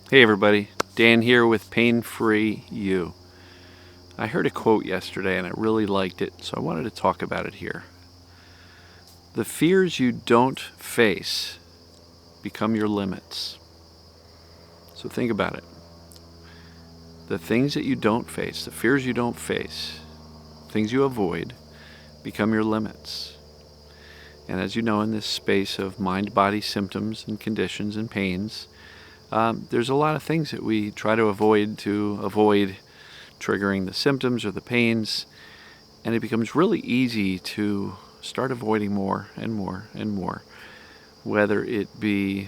Hey everybody, Dan here with Pain Free You. I heard a quote yesterday and I really liked it, so I wanted to talk about it here. The fears you don't face become your limits. So think about it. The things that you don't face, the fears you don't face, things you avoid, become your limits. And as you know, in this space of mind-body symptoms and conditions and pains, there's a lot of things that we try to avoid triggering the symptoms or the pains, and it becomes really easy to start avoiding more and more and more, whether it be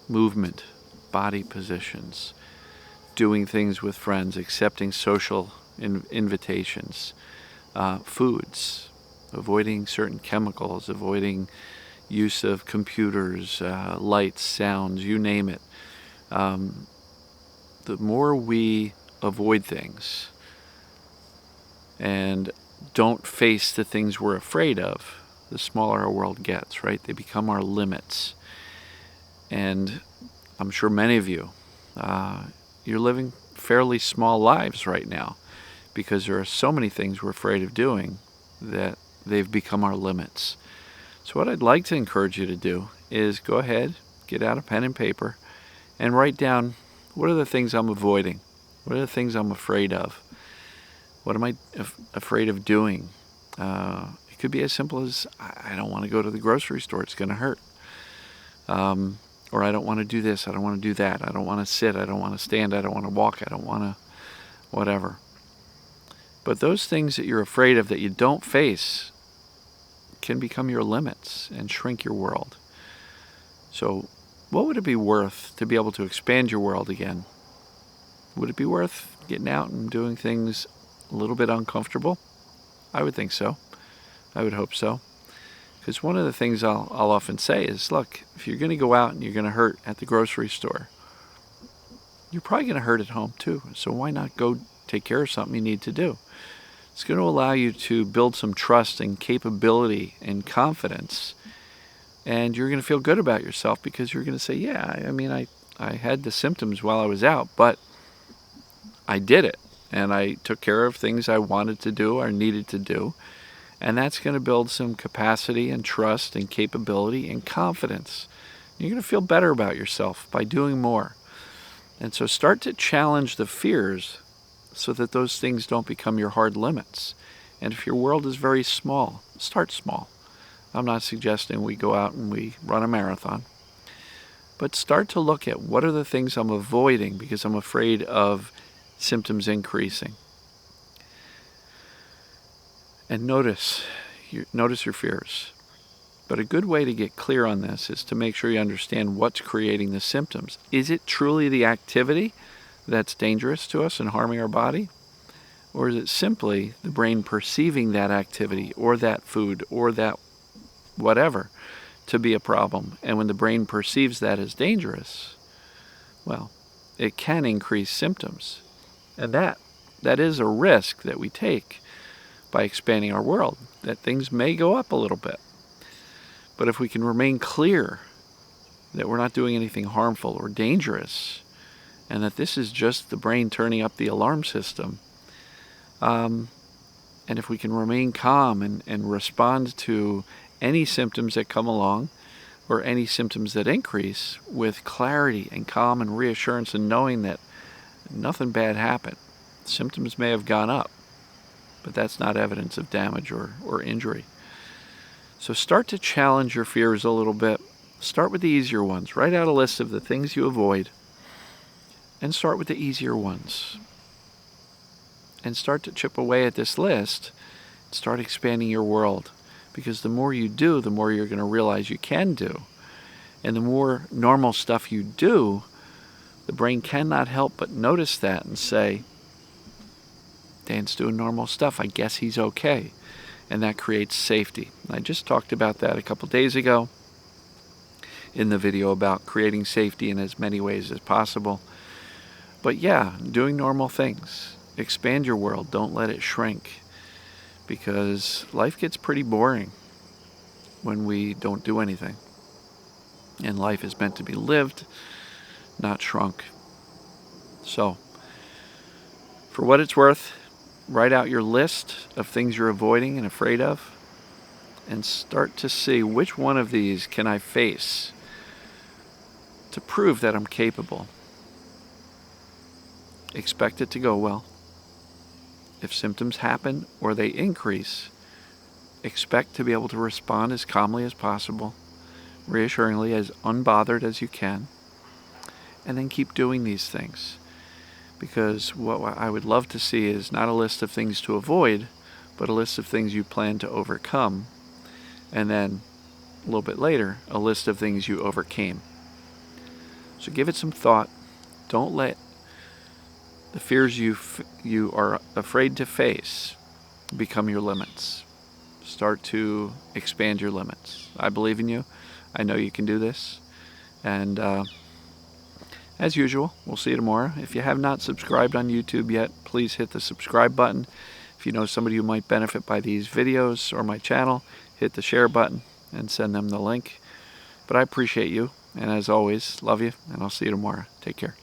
movement, body positions, doing things with friends, accepting social invitations, foods, avoiding certain chemicals, avoiding use of computers, lights, sounds, you name it. The more we avoid things and don't face the things we're afraid of, the smaller our world gets, right? They become our limits. And I'm sure many of you, you're living fairly small lives right now because there are so many things we're afraid of doing that they've become our limits. So what I'd like to encourage you to do is go ahead, get out a pen and paper, and write down, what are the things I'm avoiding? What are the things I'm afraid of? What am I afraid of doing? It could be as simple as, I don't want to go to the grocery store, it's going to hurt. Or I don't want to do this, I don't want to do that, I don't want to sit, I don't want to stand, I don't want to walk, I don't want to whatever. But those things that you're afraid of that you don't face can become your limits and shrink your world. So what would it be worth to be able to expand your world again? Would it be worth getting out and doing things a little bit uncomfortable? I would think so. I would hope so. Because one of the things I'll often say is, look, if you're going to go out and you're going to hurt at the grocery store, you're probably going to hurt at home too. So why not go take care of something you need to do? It's going to allow you to build some trust and capability and confidence. And you're going to feel good about yourself because you're going to say, yeah, I mean, I had the symptoms while I was out, but I did it. And I took care of things I wanted to do or needed to do. And that's going to build some capacity and trust and capability and confidence. You're going to feel better about yourself by doing more. And so start to challenge the fears so that those things don't become your hard limits. And if your world is very small, start small. I'm not suggesting we go out and we run a marathon. But start to look at, what are the things I'm avoiding because I'm afraid of symptoms increasing. And notice your fears. But a good way to get clear on this is to make sure you understand what's creating the symptoms. Is it truly the activity that's dangerous to us and harming our body? Or is it simply the brain perceiving that activity or that food or that whatever to be a problem? And when the brain perceives that as dangerous, well, it can increase symptoms. And that is a risk that we take by expanding our world, that things may go up a little bit. But if we can remain clear that we're not doing anything harmful or dangerous, and that this is just the brain turning up the alarm system, and if we can remain calm and respond to any symptoms that come along or any symptoms that increase with clarity and calm and reassurance and knowing that nothing bad happened. Symptoms may have gone up, but that's not evidence of damage or injury. So start to challenge your fears a little bit. Start with the easier ones. Write out a list of the things you avoid and start with the easier ones. And start to chip away at this list. Start expanding your world. Because the more you do, the more you're going to realize you can do. And the more normal stuff you do, the brain cannot help but notice that and say, Dan's doing normal stuff, I guess he's okay. And that creates safety. I just talked about that a couple days ago in the video about creating safety in as many ways as possible. But yeah, doing normal things. Expand your world, don't let it shrink. Because life gets pretty boring when we don't do anything. And life is meant to be lived, not shrunk. So, for what it's worth, write out your list of things you're avoiding and afraid of, and start to see which one of these can I face to prove that I'm capable. Expect it to go well. If symptoms happen or they increase, expect to be able to respond as calmly as possible, reassuringly, as unbothered as you can, and then keep doing these things. Because what I would love to see is not a list of things to avoid, but a list of things you plan to overcome, and then a little bit later, a list of things you overcame. So give it some thought. Don't let the fears you are afraid to face become your limits. Start to expand your limits. I believe in you. I know you can do this. And as usual, we'll see you tomorrow. If you have not subscribed on YouTube yet, please hit the subscribe button. If you know somebody who might benefit by these videos or my channel, hit the share button and send them the link. But I appreciate you. And as always, love you, and I'll see you tomorrow. Take care.